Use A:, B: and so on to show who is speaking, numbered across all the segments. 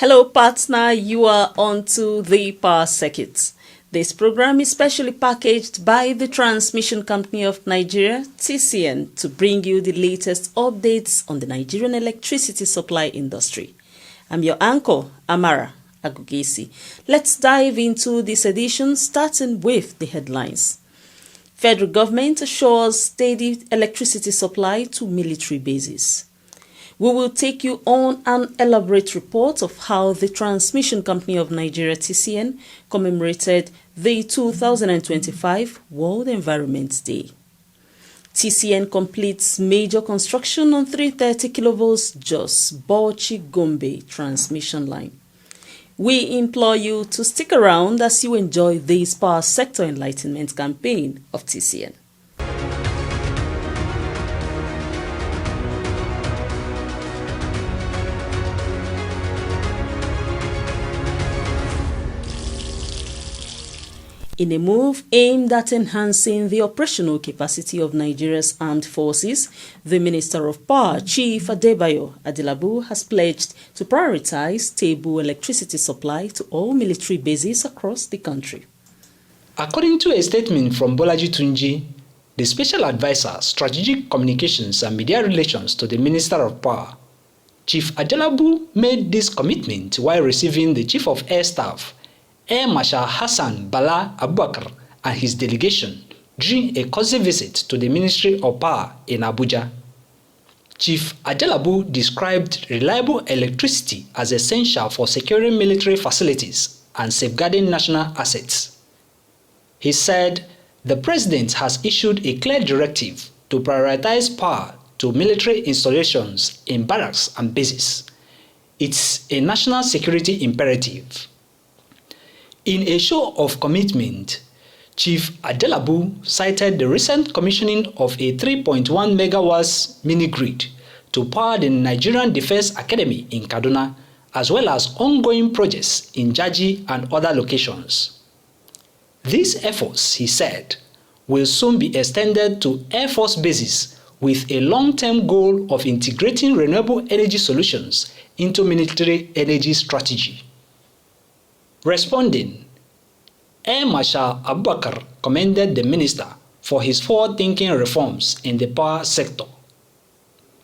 A: Hello, partner. You are onto the Power Circuit. This program is specially packaged by the Transmission Company of Nigeria, TCN, to bring you the latest updates on the Nigerian electricity supply industry. I'm your anchor, Amara Agugesi. Let's dive into this edition, starting with the headlines. Federal government assures steady electricity supply to military bases. We will take you on an elaborate report of how the Transmission Company of Nigeria, TCN, commemorated the 2025 World Environment Day. TCN completes major construction on 330 kV Jos Bauchi-Gombe transmission line. We implore you to stick around as you enjoy this power sector enlightenment campaign of TCN. In a move aimed at enhancing the operational capacity of Nigeria's armed forces, the Minister of Power, Chief Adebayo Adelabu, has pledged to prioritize stable electricity supply to all military bases across the country.
B: According to a statement from Bolaji Tunji, the Special Advisor, Strategic Communications and Media Relations to the Minister of Power, Chief Adelabu made this commitment while receiving the Chief of Air Staff, Air Marshal Hassan Bala Abubakar, and his delegation during a courtesy visit to the Ministry of Power in Abuja. Chief Adelabu described reliable electricity as essential for securing military facilities and safeguarding national assets. He said the President has issued a clear directive to prioritize power to military installations in barracks and bases. It's a national security imperative. In a show of commitment, Chief Adelabu cited the recent commissioning of a 3.1 megawatts mini-grid to power the Nigerian Defense Academy in Kaduna, as well as ongoing projects in Jaji and other locations. These efforts, he said, will soon be extended to Air Force bases with a long-term goal of integrating renewable energy solutions into military energy strategy. Responding, Air Marshal Abubakar commended the minister for his forward-thinking reforms in the power sector.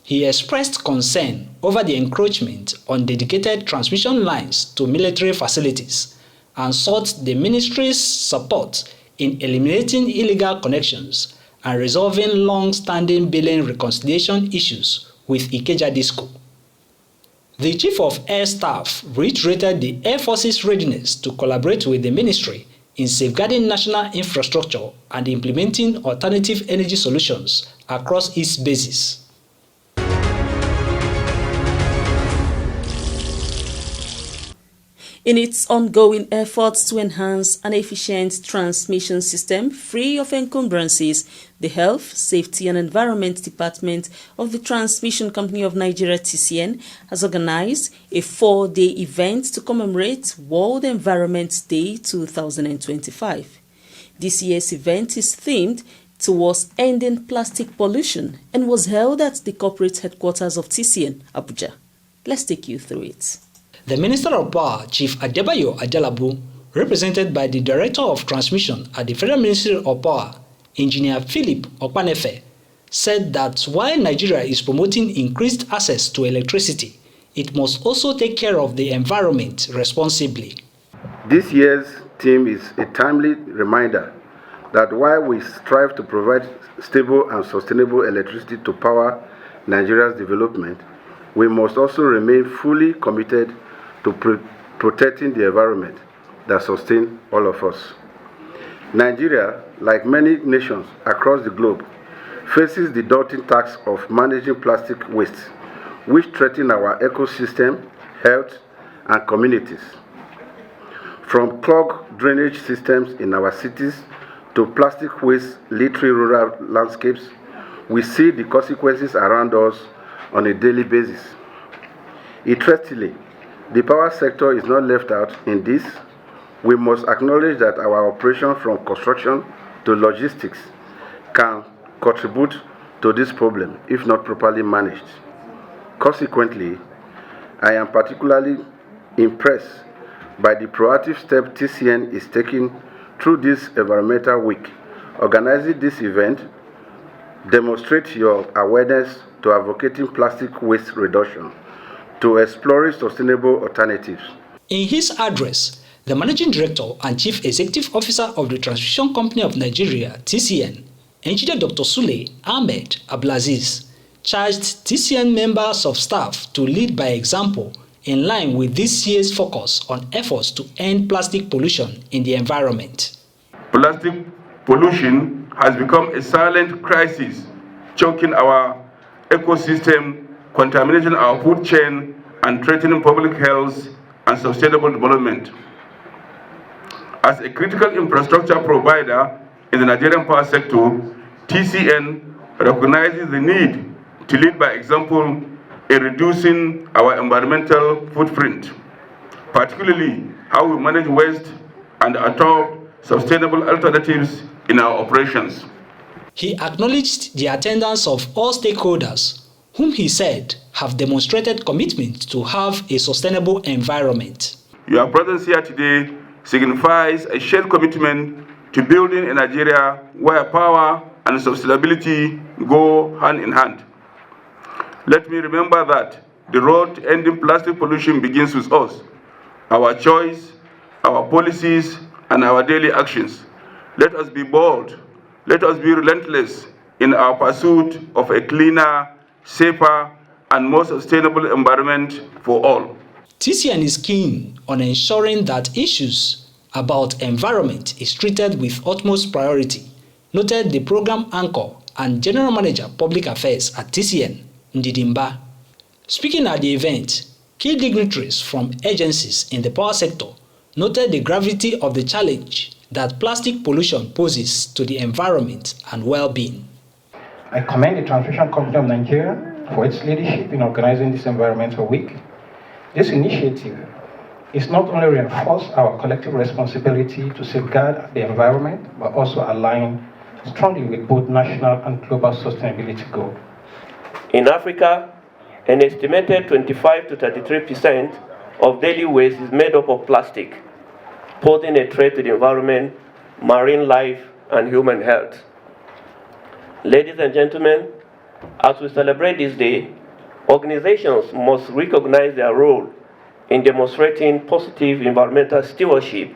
B: He expressed concern over the encroachment on dedicated transmission lines to military facilities and sought the ministry's support in eliminating illegal connections and resolving long-standing billing reconciliation issues with Ikeja Disco. The Chief of Air Staff reiterated the Air Force's readiness to collaborate with the ministry in safeguarding national infrastructure and implementing alternative energy solutions across its bases.
A: In its ongoing efforts to enhance an efficient transmission system free of encumbrances, the Health, Safety and Environment Department of the Transmission Company of Nigeria, TCN, has organized a 4-day event to commemorate World Environment Day 2025. This year's event is themed towards ending plastic pollution and was held at the corporate headquarters of TCN, Abuja. Let's take you through it.
B: The Minister of Power, Chief Adebayo Adelabu, represented by the Director of Transmission at the Federal Ministry of Power, Engineer Philip Okpanefe, said that while Nigeria is promoting increased access to electricity, it must also take care of the environment responsibly.
C: This year's theme is a timely reminder that while we strive to provide stable and sustainable electricity to power Nigeria's development, we must also remain fully committed to protecting the environment that sustains all of us. Nigeria, like many nations across the globe, faces the daunting task of managing plastic waste, which threaten our ecosystem, health, and communities. From clogged drainage systems in our cities to plastic waste littering rural landscapes, we see the consequences around us on a daily basis. Interestingly, the power sector is not left out in this. We must acknowledge that our operation from construction to logistics can contribute to this problem if not properly managed. Consequently, I am particularly impressed by the proactive step TCN is taking through this Environmental Week. Organizing this event demonstrates your awareness to advocating plastic waste reduction, to exploring sustainable alternatives.
B: In his address, the Managing Director and Chief Executive Officer of the Transmission Company of Nigeria, TCN, Engineer Dr. Sule Ahmed Abdulaziz, charged TCN members of staff to lead by example in line with this year's focus on efforts to end plastic pollution in the environment.
D: Plastic pollution has become a silent crisis, choking our ecosystem, contaminating our food chain, and threatening public health and sustainable development. As a critical infrastructure provider in the Nigerian power sector, TCN recognizes the need to lead by example in reducing our environmental footprint, particularly how we manage waste and adopt sustainable alternatives in our operations.
B: He acknowledged the attendance of all stakeholders, whom he said have demonstrated commitment to have a sustainable environment.
D: Your presence here today signifies a shared commitment to building a Nigeria where power and sustainability go hand in hand. Let me remember that the road to ending plastic pollution begins with us, our choice, our policies, and our daily actions. Let us be bold, let us be relentless in our pursuit of a cleaner, safer, and more sustainable environment for all.
B: TCN is keen on ensuring that issues about environment is treated with utmost priority, noted the program anchor and General Manager Public Affairs at TCN, Ndidimba. Speaking at the event, key dignitaries from agencies in the power sector noted the gravity of the challenge that plastic pollution poses to the environment and well-being.
E: I commend the Transmission Company of Nigeria for its leadership in organizing this Environmental Week. This initiative is not only reinforce our collective responsibility to safeguard the environment, but also align strongly with both national and global sustainability goals.
F: In Africa, an estimated 25 to 33% of daily waste is made up of plastic, posing a threat to the environment, marine life, and human health. Ladies and gentlemen, as we celebrate this day, organizations must recognize their role in demonstrating positive environmental stewardship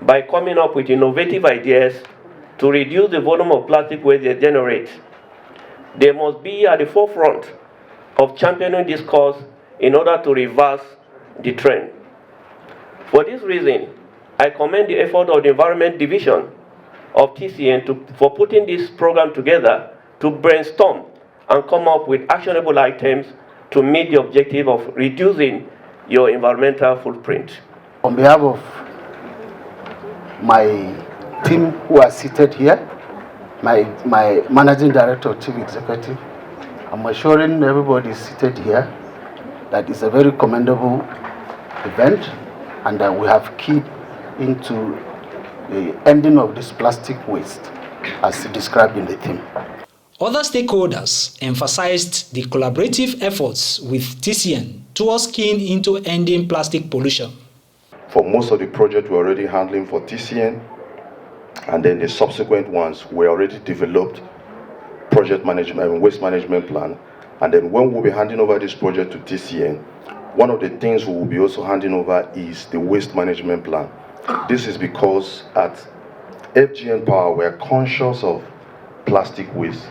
F: by coming up with innovative ideas to reduce the volume of plastic waste they generate. They must be at the forefront of championing this cause in order to reverse the trend. For this reason, I commend the effort of the Environment Division of TCN for putting this program together to brainstorm and come up with actionable items to meet the objective of reducing your environmental footprint.
G: On behalf of my team who are seated here, my Managing Director, Chief Executive, I'm assuring everybody seated here that it's a very commendable event and that we have keyed into the ending of this plastic waste as described in the theme.
B: Other stakeholders emphasized the collaborative efforts with TCN towards keying into ending plastic pollution.
H: For most of the projects we're already handling for TCN, and then the subsequent ones we already developed project management and waste management plan. And then when we'll be handing over this project to TCN, one of the things we will be also handing over is the waste management plan. This is because at FGN Power we're conscious of plastic waste.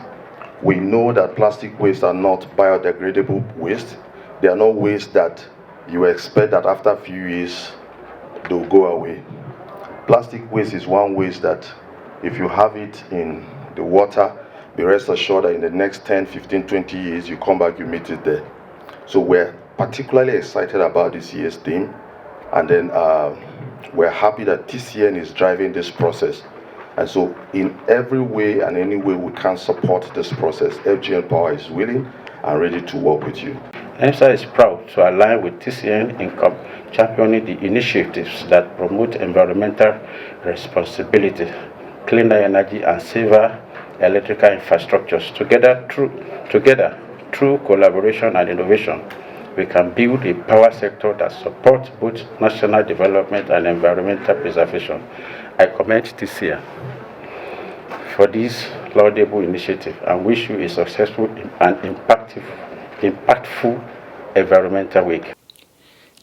H: We know that plastic waste are not biodegradable waste. They are not waste that you expect that after a few years they'll go away. Plastic waste is one waste that if you have it in the water, be rest assured that in the next 10, 15, 20 years, you come back, you meet it there. So we're particularly excited about this year's theme. And then we're happy that TCN is driving this process. And so in every way and any way we can support this process, FGN Power is willing and ready to work with you.
I: NTA is proud to align with TCN in championing the initiatives that promote environmental responsibility, cleaner energy, and safer electrical infrastructures. Together, through collaboration and innovation, we can build a power sector that supports both national development and environmental preservation. I commend TCN for this laudable initiative and wish you a successful and impactful environmental week.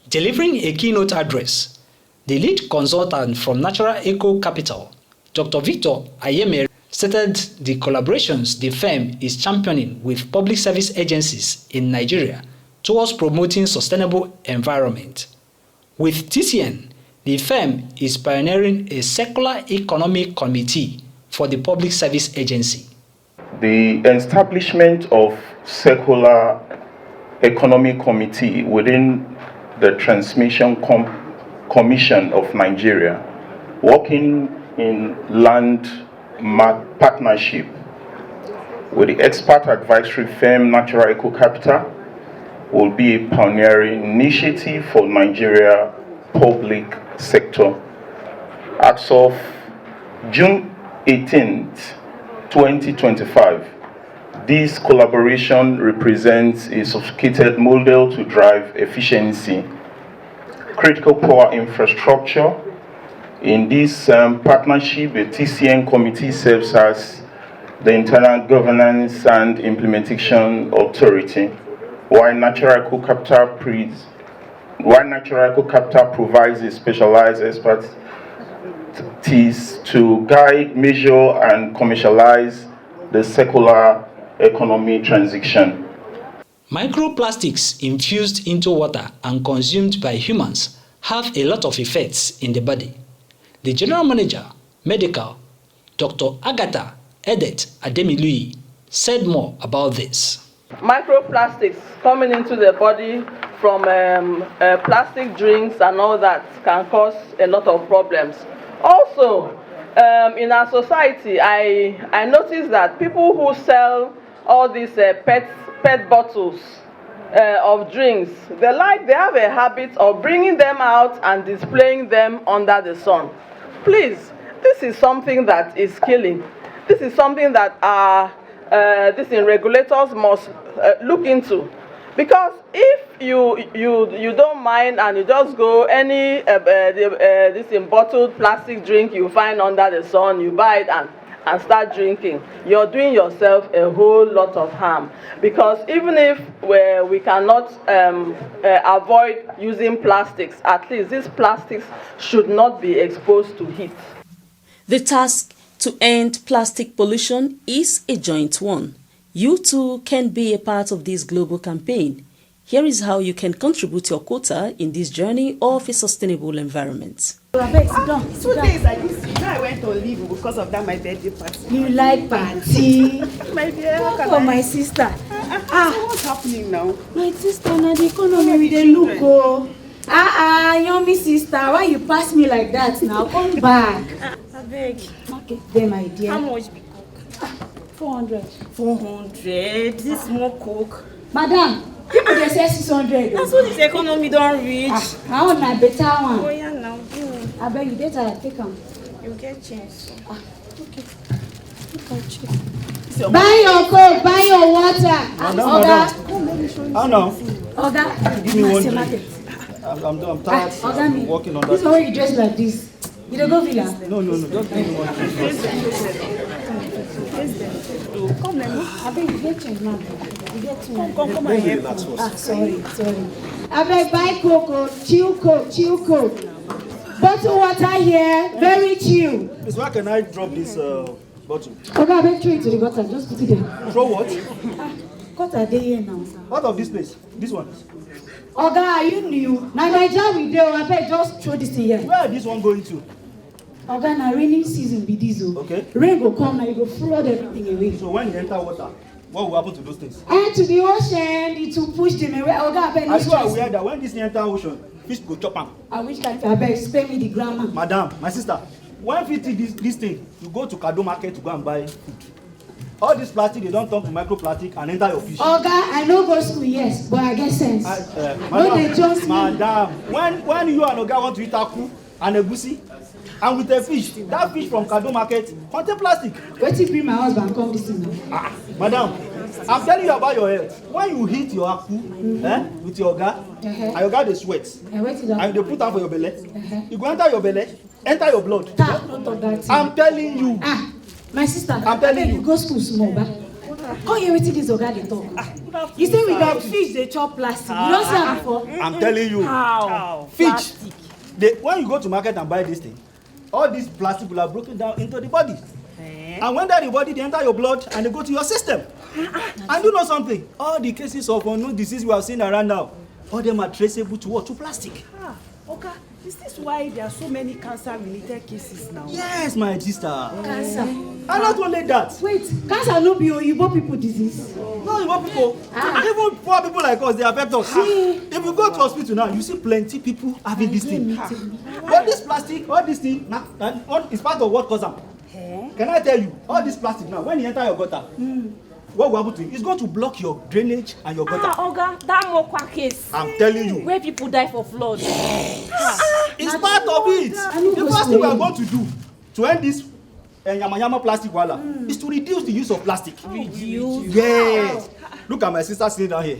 B: Delivering a keynote address, the lead consultant from Natural Eco Capital, Dr. Victor Ayeme, stated the collaborations the firm is championing with public service agencies in Nigeria towards promoting sustainable environment. With TCN, the firm is pioneering a circular economic committee for the public service agency.
J: The establishment of circular economic committee within the Transmission Commission of Nigeria, working in landmark partnership with the expert advisory firm Natural Eco Capital, will be a pioneering initiative for Nigeria public sector. As of June 18th, 2025, this collaboration represents a sophisticated model to drive efficiency, critical power infrastructure. In this partnership, the TCN committee serves as the internal governance and implementation authority, while Natural Eco Capital provides a specialized expertise to guide, measure, and commercialize the circular economy transition.
B: Microplastics infused into water and consumed by humans have a lot of effects in the body. The General Manager, Medical, Dr. Agatha Edet Ademilui, said more about this.
K: Microplastics coming into the body from plastic drinks and all that can cause a lot of problems. Also, in our society, I noticed that people who sell all these pet bottles of drinks, they have a habit of bringing them out and displaying them under the sun. Please, this is something that is killing. This is something that regulators must look into, because if you don't mind and you just go any this in bottled plastic drink you find under the sun, you buy it and start drinking, you're doing yourself a whole lot of harm. Because even if we cannot avoid using plastics, at least these plastics should not be exposed to heat.
A: The task to end plastic pollution is a joint one. You too can be a part of this global campaign. Here is how you can contribute your quota in this journey of a sustainable environment.
L: 2 days I didn't see. I went on leave because of that my birthday party.
M: You like party?
L: My dear,
M: for my sister.
L: So what's happening now?
M: My sister, now the economy with the look. Yummy sister, why you pass me like that now? Come back.
L: I beg.
M: Okay, then my dear.
L: How much be coke?
M: 400.
L: 400. This small coke.
M: Madam, people they say 600.
L: That's what this economy don't reach.
M: I want my better one.
L: Oh yeah, now.
M: I beg you better take them.
L: You get change.
M: Okay. Buy your coke, buy your water.
N: Madam. How now?
M: Oga,
N: give me one drink. I'm tired of working on that.
M: This is why you dress like this. You don't go villa?
N: No. Just give me one drink.
M: Come on. I beg you get change now. You get to
L: Come and help.
M: Sorry. I beg buy coke, chill coke. Bottle water here, very chill.
N: Miss, where can I drop this bottle?
M: Okay, I beg throw it to the gutter. Just put it there.
N: Throw what?
M: Gutter day here now, sir.
N: Out of this place. This one.
M: Oga, are you new? Now my job with you, I beg just throw this in here.
N: Where is this one going to?
M: Oga, now raining season be this.
N: Okay.
M: Rain go come now, you go flood everything away.
N: So when you enter water, what will happen to those things?
M: And to the ocean, it will push them away. Oga, I beg.
N: Are you aware that when this enter ocean, fish go chop am?
M: I wish I beg spare me the grammar.
N: Madam, my sister, when you eat this thing, you go to Kado market to go and buy food. All this plastic, they don't turn to microplastic and enter your fish.
M: Oga, I no go school, yes, but I get sense.
N: Madam, when you and Oga want to eat aku and egusi, and with a fish, that fish from Kado market contain plastic.
M: Wait till bring my husband come this evening.
N: Madam, I'm telling you about your health. When you hit your apple with your guy, and your guy they sweat, and they put out for your belly, you go enter your belly, enter your blood. I'm telling you.
M: My sister,
N: I'm telling you.
M: Go school small, ba. Come here, wetin this oga dey talk. You say we get fish dey chop plastic. You don't see am before.
N: I'm telling you.
M: How?
N: Fish. When you go to market and buy this thing, all these plastic will have broken down into the body. And when that the body, they enter your blood and they go to your system. And you know something? All the cases of unknown disease we have seen around now, all them are traceable to what? To plastic.
L: Okay. Is this why there are so many cancer-related cases now?
N: Yes, my sister.
M: Cancer.
N: And not only that.
M: Wait, cancer no be Oyibo people disease.
N: No, Oyibo people. Even poor people like us, they affect us. If you go to hospital now, you see plenty people having this thing. But this plastic, all this thing, is part of what causes them. Can I tell you, all this plastic now, when you enter your gutter, what will happen to you? It's going to block your drainage and your gutter.
L: Oga, that Mokwa case.
N: I'm telling you.
L: Where people die for flood.
N: It's part of it. The first thing we are going to do to end this yama plastic wala is to reduce the use of plastic.
L: Reduce?
N: Yes. Look at my sister sitting down here.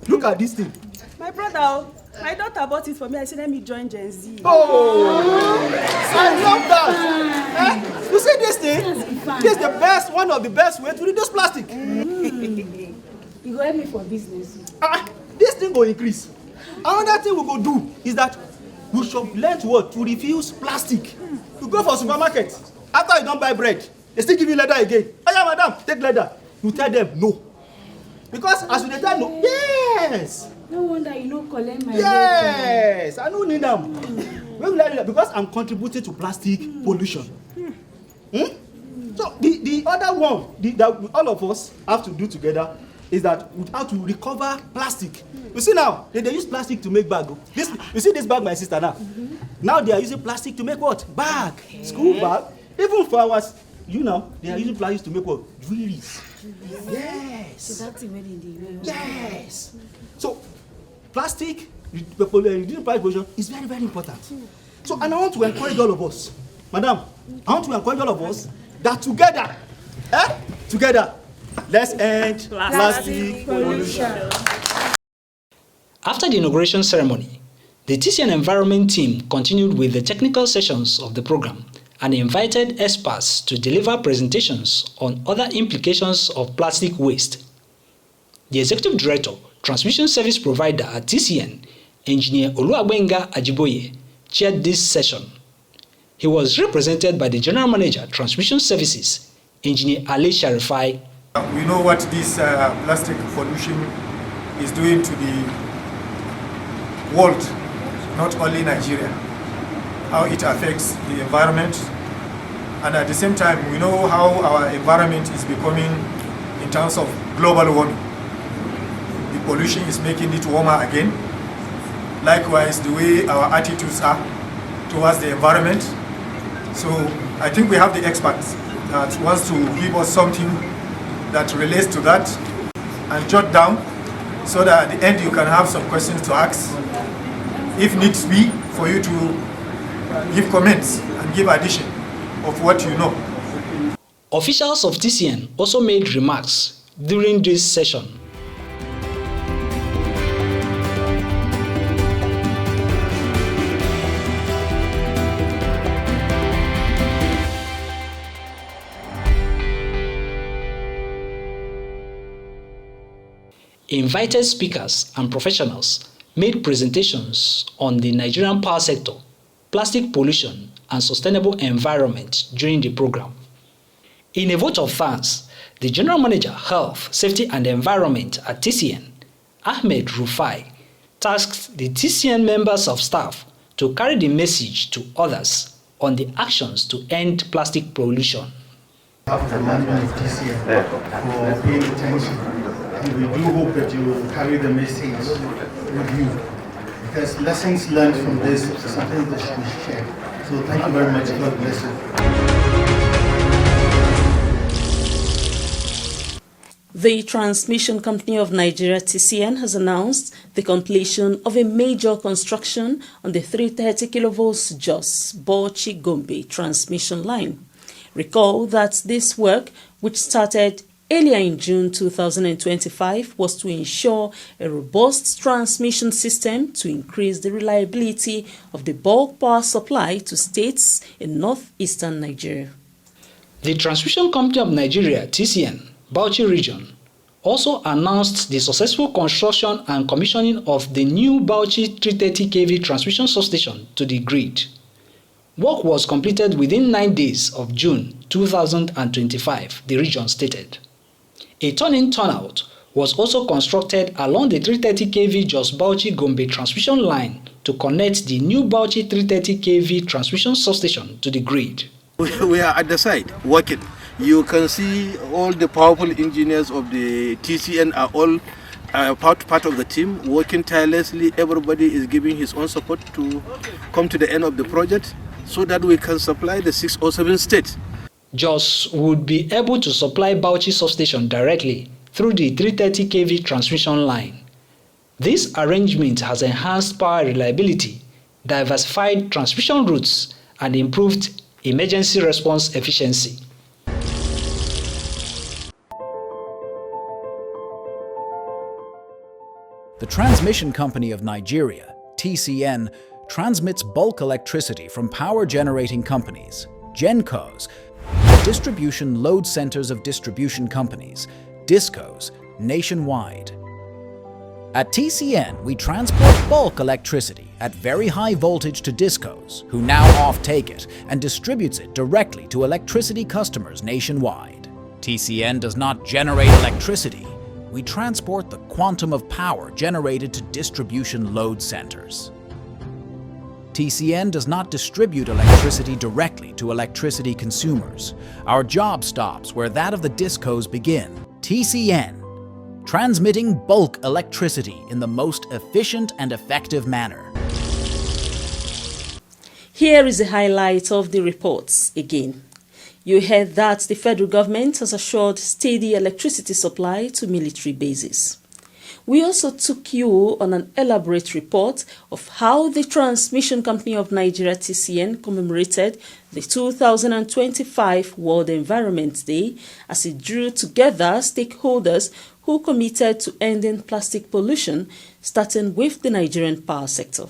N: Look at this thing.
L: My brother, my daughter bought it for me. I said, let me join Gen Z.
N: Oh, I love that. You see this thing? This is the best, one of the best ways to reduce plastic.
M: You go help me for business.
N: This thing will increase. Another thing we go do is that we should learn to refuse plastic. You go for supermarket, after you don't buy bread, they still give you leather again. Oh yeah, madam, take leather. You tell them no. Because as you tell no, yes.
M: No wonder you don't collect my
N: yes, I don't need them. Because I'm contributing to plastic pollution. So the other one that all of us have to do together is that we have to recover plastic. You see now, they use plastic to make bag. You see this bag, my sister now? Now they are using plastic to make what? Bag. School bag. Even for ours, they are using plastic to make what? Jewelries. Yes.
M: So that's the way they do.
N: Yes. So plastic, reducing plastic pollution is very, very important. So, and I want to encourage all of us, madam, I want to encourage all of us that together, let's end plastic pollution.
B: After the inauguration ceremony, the TCN Environment team continued with the technical sessions of the program and invited experts to deliver presentations on other implications of plastic waste. The Executive Director, Transmission Service Provider at TCN, Engineer Oluwabenga Ajiboye, chaired this session. He was represented by the General Manager, Transmission Services, Engineer Ali Sharifai.
O: We know what this plastic pollution is doing to the world, not only Nigeria, how it affects the environment, and at the same time we know how our environment is becoming in terms of global warming. The pollution is making it warmer again. Likewise, the way our attitudes are towards the environment. So I think we have the experts that wants to give us something that relates to that and jot down so that at the end you can have some questions to ask, if needs be, for you to give comments and give addition of what you know.
B: Officials of TCN also made remarks during this session. Invited speakers and professionals made presentations on the Nigerian power sector, plastic pollution, and sustainable environment during the program. In a vote of thanks, the General Manager, Health, Safety and Environment at TCN, Ahmed Rufai, tasked the TCN members of staff to carry the message to others on the actions to end plastic pollution.
P: After management of TCN for paying attention. And we do hope that you will carry the message with you, because lessons learned from this is something that should be shared. So thank you very much. God bless you.
A: The Transmission Company of Nigeria, TCN, has announced the completion of a major construction on the 330 kV Jos Bauchi Gombe transmission line. Recall that this work, which started earlier in June 2025 was to ensure a robust transmission system to increase the reliability of the bulk power supply to states in northeastern Nigeria.
B: The Transmission Company of Nigeria, TCN, Bauchi Region, also announced the successful construction and commissioning of the new Bauchi 330 kV transmission substation to the grid. Work was completed within 9 days of June 2025, the region stated. A turn-in turnout was also constructed along the 330 kV Jos Bauchi Gombe transmission line to connect the new Bauchi 330 kV transmission substation to the grid.
Q: We are at the site working. You can see all the powerful engineers of the TCN are all part of the team working tirelessly. Everybody is giving his own support to come to the end of the project so that we can supply the 6 or 7 states.
B: Jos would be able to supply Bauchi substation directly through the 330 kV transmission line. This arrangement has enhanced power reliability, diversified transmission routes, and improved emergency response efficiency.
R: The Transmission Company of Nigeria, TCN, transmits bulk electricity from power generating companies, GenCos, distribution load centers of distribution companies, DISCOs, nationwide. At TCN, we transport bulk electricity at very high voltage to DISCOs, who now off-take it and distributes it directly to electricity customers nationwide. TCN does not generate electricity. We transport the quantum of power generated to distribution load centers. TCN does not distribute electricity directly to electricity consumers. Our job stops where that of the DISCOs begin. TCN, transmitting bulk electricity in the most efficient and effective manner.
A: Here is a highlight of the reports again. You heard that the federal government has assured steady electricity supply to military bases. We also took you on an elaborate report of how the Transmission Company of Nigeria TCN commemorated the 2025 World Environment Day as it drew together stakeholders who committed to ending plastic pollution, starting with the Nigerian power sector.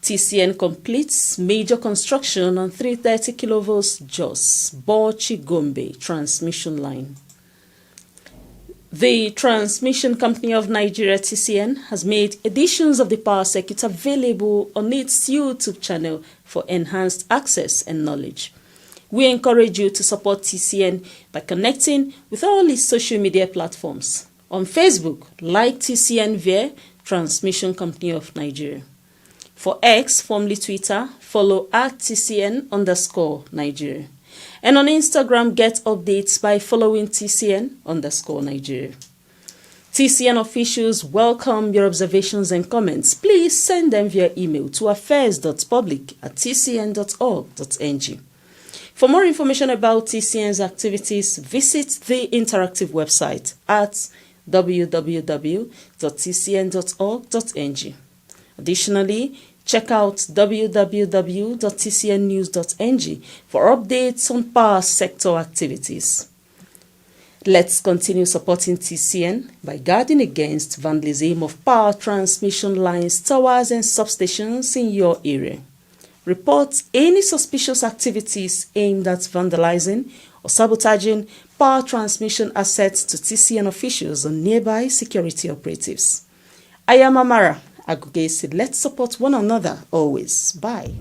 A: TCN completes major construction on 330 kV Jos Bauchi Gombe transmission line. The Transmission Company of Nigeria TCN has made editions of the power circuit available on its YouTube channel for enhanced access and knowledge. We encourage you to support TCN by connecting with all its social media platforms. On Facebook, like TCN via Transmission Company of Nigeria. For X, formerly Twitter, follow at TCN_Nigeria. And on Instagram, get updates by following TCN_Nigeria. TCN officials welcome your observations and comments. Please send them via email to affairs.public@tcn.org.ng. For more information about TCN's activities, visit the interactive website at www.tcn.org.ng. Additionally, check out www.tcnnews.ng for updates on power sector activities. Let's continue supporting TCN by guarding against vandalism of power transmission lines, towers and substations in your area. Report any suspicious activities aimed at vandalizing or sabotaging power transmission assets to TCN officials or nearby security operatives. I am Amara Agugesi. Let's support one another always. Bye.